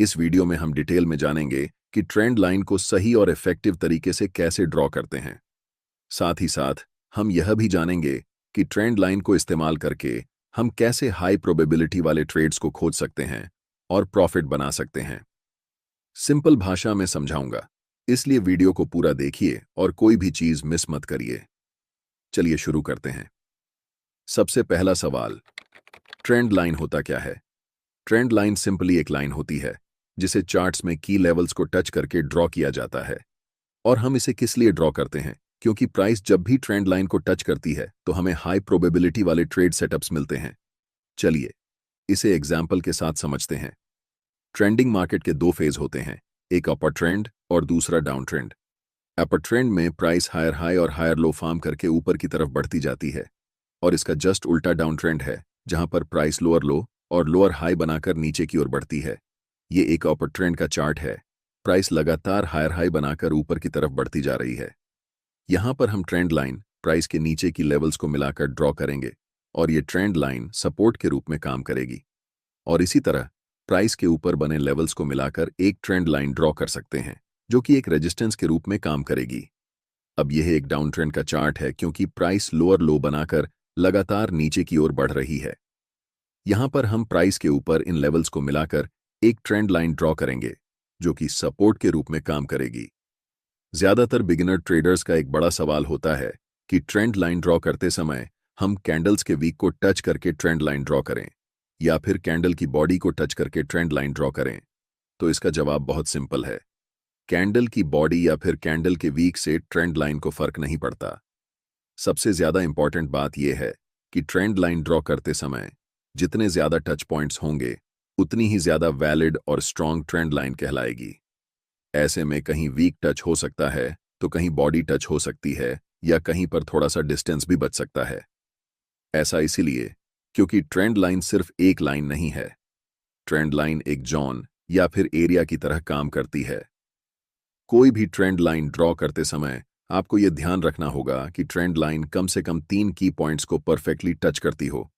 इस वीडियो में हम डिटेल में जानेंगे कि ट्रेंड लाइन को सही और इफेक्टिव तरीके से कैसे ड्रॉ करते हैं। साथ ही साथ हम यह भी जानेंगे कि ट्रेंड लाइन को इस्तेमाल करके हम कैसे हाई प्रोबेबिलिटी वाले ट्रेड्स को खोज सकते हैं और प्रॉफिट बना सकते हैं। सिंपल भाषा में समझाऊंगा, इसलिए वीडियो को पूरा देखिए और कोई भी चीज मिस मत करिए। चलिए शुरू करते हैं। सबसे पहला सवाल, ट्रेंड लाइन होता क्या है? ट्रेंड लाइन सिंपली एक लाइन होती है जिसे चार्ट्स में की लेवल्स को टच करके ड्रॉ किया जाता है। और हम इसे किस लिए ड्रॉ करते हैं? क्योंकि प्राइस जब भी ट्रेंड लाइन को टच करती है तो हमें हाई प्रोबेबिलिटी वाले ट्रेड सेटअप्स मिलते हैं। चलिए इसे एग्जाम्पल के साथ समझते हैं। ट्रेंडिंग मार्केट के दो फेज होते हैं, एक अपर ट्रेंड और दूसरा डाउन ट्रेंड। अपर ट्रेंड में प्राइस हायर हाई और हायर लो फॉर्म करके ऊपर की तरफ बढ़ती जाती है, और इसका जस्ट उल्टा डाउन ट्रेंड है जहां पर प्राइस लोअर लो और लोअर हाई बनाकर नीचे की ओर बढ़ती है। ये एक अपर ट्रेंड का चार्ट है। प्राइस लगातार हायर हाई बनाकर ऊपर की तरफ बढ़ती जा रही है। यहां पर हम ट्रेंड लाइन प्राइस के नीचे की लेवल्स को मिलाकर ड्रॉ करेंगे और ये ट्रेंड लाइन सपोर्ट के रूप में काम करेगी। और इसी तरह प्राइस के ऊपर बने लेवल्स को मिलाकर एक ट्रेंड लाइन ड्रॉ कर सकते हैं जो कि एक रेजिस्टेंस के रूप में काम करेगी। अब यह एक डाउन ट्रेंड का चार्ट है क्योंकि प्राइस लोअर लो बनाकर लगातार नीचे की ओर बढ़ रही है। यहां पर हम प्राइस के ऊपर इन लेवल्स को मिलाकर एक ट्रेंड लाइन ड्रॉ करेंगे जो कि सपोर्ट के रूप में काम करेगी। ज्यादातर बिगिनर ट्रेडर्स का एक बड़ा सवाल होता है कि ट्रेंड लाइन ड्रॉ करते समय हम कैंडल्स के वीक को टच करके ट्रेंड लाइन ड्रॉ करें या फिर कैंडल की बॉडी को टच करके ट्रेंड लाइन ड्रॉ करें। तो इसका जवाब बहुत सिंपल है। कैंडल की बॉडी या फिर कैंडल के वीक से ट्रेंड लाइन को फर्क नहीं पड़ता। सबसे ज्यादा इंपॉर्टेंट बात यह है कि ट्रेंड लाइन ड्रॉ करते समय जितने ज्यादा टच पॉइंट्स होंगे उतनी ही ज्यादा वैलिड और स्ट्रॉन्ग ट्रेंड लाइन कहलाएगी। ऐसे में कहीं वीक टच हो सकता है तो कहीं बॉडी टच हो सकती है या कहीं पर थोड़ा सा डिस्टेंस भी बच सकता है। ऐसा इसीलिए क्योंकि ट्रेंड लाइन सिर्फ एक लाइन नहीं है। ट्रेंड लाइन एक जोन या फिर एरिया की तरह काम करती है। कोई भी ट्रेंड लाइन ड्रॉ करते समय आपको यह ध्यान रखना होगा कि ट्रेंड लाइन कम से कम 3 की पॉइंट्स को परफेक्टली टच करती हो।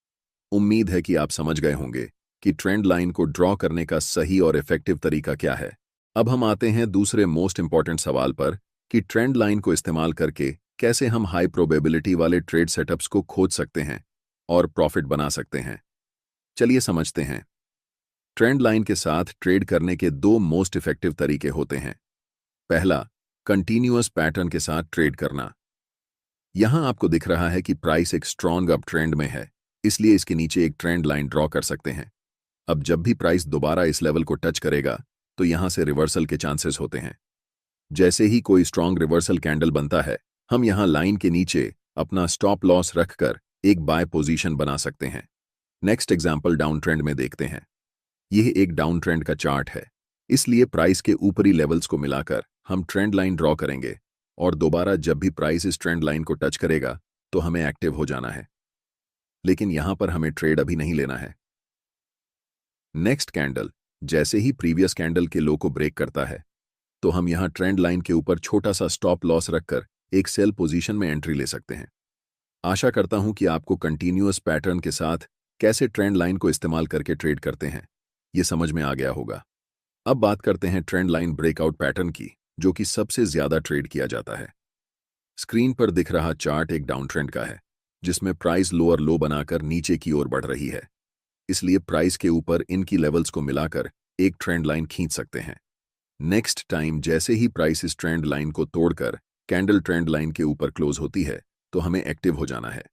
उम्मीद है कि आप समझ गए होंगे कि ट्रेंड लाइन को ड्रॉ करने का सही और इफेक्टिव तरीका क्या है। अब हम आते हैं दूसरे मोस्ट इंपॉर्टेंट सवाल पर कि ट्रेंड लाइन को इस्तेमाल करके कैसे हम हाई प्रोबेबिलिटी वाले ट्रेड सेटअप्स को खोज सकते हैं और प्रॉफिट बना सकते हैं। चलिए समझते हैं। ट्रेंड लाइन के साथ ट्रेड करने के दो मोस्ट इफेक्टिव तरीके होते हैं। पहला, कंटीन्यूअस पैटर्न के साथ ट्रेड करना। यहां आपको दिख रहा है कि प्राइस एक स्ट्रॉन्ग अप ट्रेंड में है, इसलिए इसके नीचे एक ट्रेंड लाइन ड्रॉ कर सकते हैं। अब जब भी प्राइस दोबारा इस लेवल को टच करेगा तो यहां से रिवर्सल के चांसेस होते हैं। जैसे ही कोई स्ट्रॉन्ग रिवर्सल कैंडल बनता है, हम यहां लाइन के नीचे अपना स्टॉप लॉस रखकर एक बाय पोजीशन बना सकते हैं। नेक्स्ट एग्जांपल डाउन ट्रेंड में देखते हैं। यह एक डाउन ट्रेंड का चार्ट है, इसलिए प्राइस के ऊपरी लेवल्स को मिलाकर हम ट्रेंड लाइन ड्रॉ करेंगे और दोबारा जब भी प्राइस इस ट्रेंड लाइन को टच करेगा तो हमें एक्टिव हो जाना है। लेकिन यहां पर हमें ट्रेड अभी नहीं लेना है। नेक्स्ट कैंडल जैसे ही प्रीवियस कैंडल के लो को ब्रेक करता है तो हम यहां ट्रेंड लाइन के ऊपर छोटा सा स्टॉप लॉस रखकर एक सेल पोजीशन में एंट्री ले सकते हैं। आशा करता हूं कि आपको कंटीन्यूअस पैटर्न के साथ कैसे ट्रेंड लाइन को इस्तेमाल करके ट्रेड करते हैं यह समझ में आ गया होगा। अब बात करते हैं ट्रेंड लाइन ब्रेकआउट पैटर्न की, जो कि सबसे ज्यादा ट्रेड किया जाता है। स्क्रीन पर दिख रहा चार्ट एक डाउन ट्रेंड का है जिसमें प्राइस लोअर लो बनाकर नीचे की ओर बढ़ रही है, इसलिए प्राइस के ऊपर इनकी लेवल्स को मिलाकर एक ट्रेंड लाइन खींच सकते हैं। नेक्स्ट टाइम जैसे ही प्राइस इस ट्रेंड लाइन को तोड़कर कैंडल ट्रेंड लाइन के ऊपर क्लोज होती है तो हमें एक्टिव हो जाना है।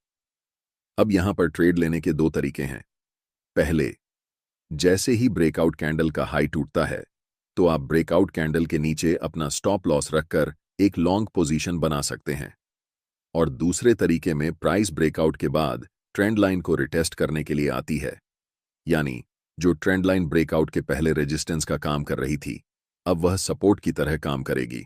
अब यहां पर ट्रेड लेने के दो तरीके हैं। पहले, जैसे ही ब्रेकआउट कैंडल का हाई टूटता है तो आप ब्रेकआउट कैंडल के नीचे अपना स्टॉप लॉस रखकर एक लॉन्ग पोजीशन बना सकते हैं। और दूसरे तरीके में प्राइस ब्रेकआउट के बाद ट्रेंड लाइन को रिटेस्ट करने के लिए आती है, यानी जो ट्रेंड लाइन ब्रेकआउट के पहले रेजिस्टेंस का काम कर रही थी अब वह सपोर्ट की तरह काम करेगी।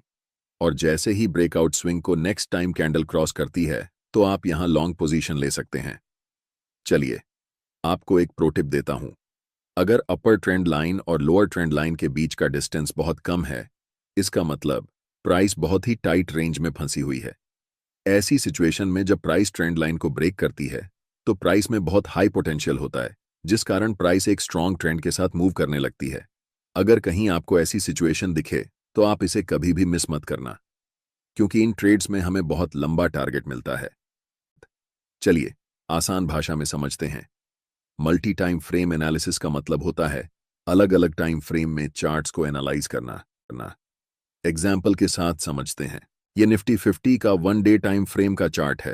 और जैसे ही ब्रेकआउट स्विंग को नेक्स्ट टाइम कैंडल क्रॉस करती है तो आप यहां लॉन्ग पोजीशन ले सकते हैं। चलिए आपको एक प्रो टिप देता हूं। अगर अपर ट्रेंड लाइन और लोअर ट्रेंड लाइन के बीच का डिस्टेंस बहुत कम है, इसका मतलब प्राइस बहुत ही टाइट रेंज में फंसी हुई है। ऐसी सिचुएशन में जब प्राइस ट्रेंड लाइन को ब्रेक करती है तो प्राइस में बहुत हाई पोटेंशियल होता है, जिस कारण प्राइस एक स्ट्रॉन्ग ट्रेंड के साथ मूव करने लगती है। अगर कहीं आपको ऐसी सिचुएशन दिखे तो आप इसे कभी भी मिस मत करना, क्योंकि इन ट्रेड्स में हमें बहुत लंबा टारगेट मिलता है। चलिए आसान भाषा में समझते हैं। मल्टी टाइम फ्रेम एनालिसिस का मतलब होता है अलग अलग टाइम फ्रेम में चार्ट्स को एनालाइज करना। एग्जाम्पल के साथ समझते हैं। यह निफ्टी 50 का 1 डे टाइम फ्रेम का चार्ट है।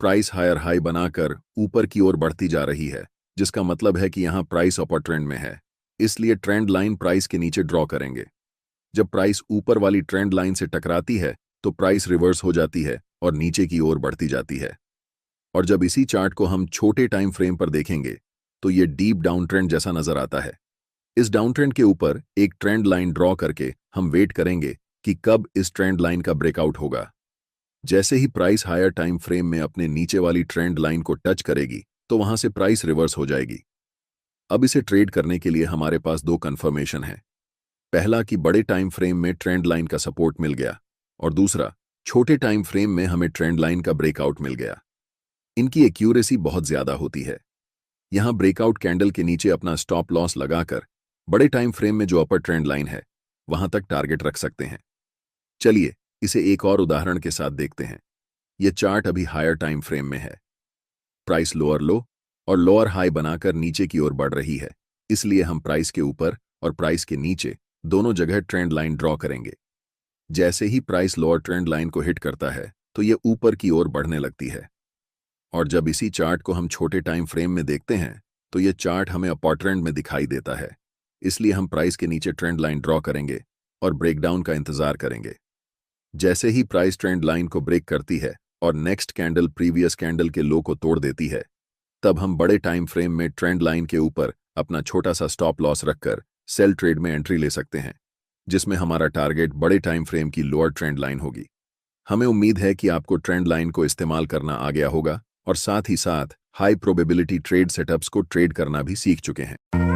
प्राइस हायर हाई बनाकर ऊपर की ओर बढ़ती जा रही है, जिसका मतलब है कि यहां प्राइस अपर ट्रेंड में है, इसलिए ट्रेंड लाइन प्राइस के नीचे ड्रॉ करेंगे। जब प्राइस ऊपर वाली ट्रेंड लाइन से टकराती है तो प्राइस रिवर्स हो जाती है और नीचे की ओर बढ़ती जाती है। और जब इसी चार्ट को हम छोटे टाइम फ्रेम पर देखेंगे तो ये डीप डाउन ट्रेंड जैसा नजर आता है। इस डाउन ट्रेंड के ऊपर एक ट्रेंड लाइन ड्रॉ करके हम वेट करेंगे कि कब इस ट्रेंड लाइन का ब्रेकआउट होगा। जैसे ही प्राइस हायर टाइम फ्रेम में अपने नीचे वाली ट्रेंड लाइन को टच करेगी तो वहां से प्राइस रिवर्स हो जाएगी। अब इसे ट्रेड करने के लिए हमारे पास दो कंफर्मेशन है। पहला कि बड़े टाइम फ्रेम में ट्रेंड लाइन का सपोर्ट मिल गया, और दूसरा छोटे टाइम फ्रेम में हमें ट्रेंड लाइन का ब्रेकआउट मिल गया। इनकी एक्यूरेसी बहुत ज्यादा होती है। यहां ब्रेकआउट कैंडल के नीचे अपना स्टॉप लॉस लगाकर बड़े टाइम फ्रेम में जो अपर ट्रेंड लाइन है वहां तक टारगेट रख सकते हैं। चलिए इसे एक और उदाहरण के साथ देखते हैं। यह चार्ट अभी हायर टाइम फ्रेम में है। प्राइस लोअर लो और लोअर हाई बनाकर नीचे की ओर बढ़ रही है, इसलिए हम प्राइस के ऊपर और प्राइस के नीचे दोनों जगह ट्रेंड लाइन ड्रॉ करेंगे। जैसे ही प्राइस लोअर ट्रेंड लाइन को हिट करता है तो यह ऊपर की ओर बढ़ने लगती है। और जब इसी चार्ट को हम छोटे टाइम फ्रेम में देखते हैं तो यह चार्ट हमें अपर ट्रेंड में दिखाई देता है, इसलिए हम प्राइस के नीचे ट्रेंड लाइन ड्रॉ करेंगे और ब्रेकडाउन का इंतजार करेंगे। जैसे ही प्राइस ट्रेंड लाइन को ब्रेक करती है और नेक्स्ट कैंडल प्रीवियस कैंडल के लो को तोड़ देती है, तब हम बड़े टाइम फ्रेम में ट्रेंड लाइन के ऊपर अपना छोटा सा स्टॉप लॉस रखकर सेल ट्रेड में एंट्री ले सकते हैं, जिसमें हमारा टारगेट बड़े टाइम फ्रेम की लोअर ट्रेंड लाइन होगी। हमें उम्मीद है कि आपको ट्रेंड लाइन को इस्तेमाल करना आ गया होगा और साथ ही साथ हाई प्रोबेबिलिटी ट्रेड सेटअप्स को ट्रेड करना भी सीख चुके हैं।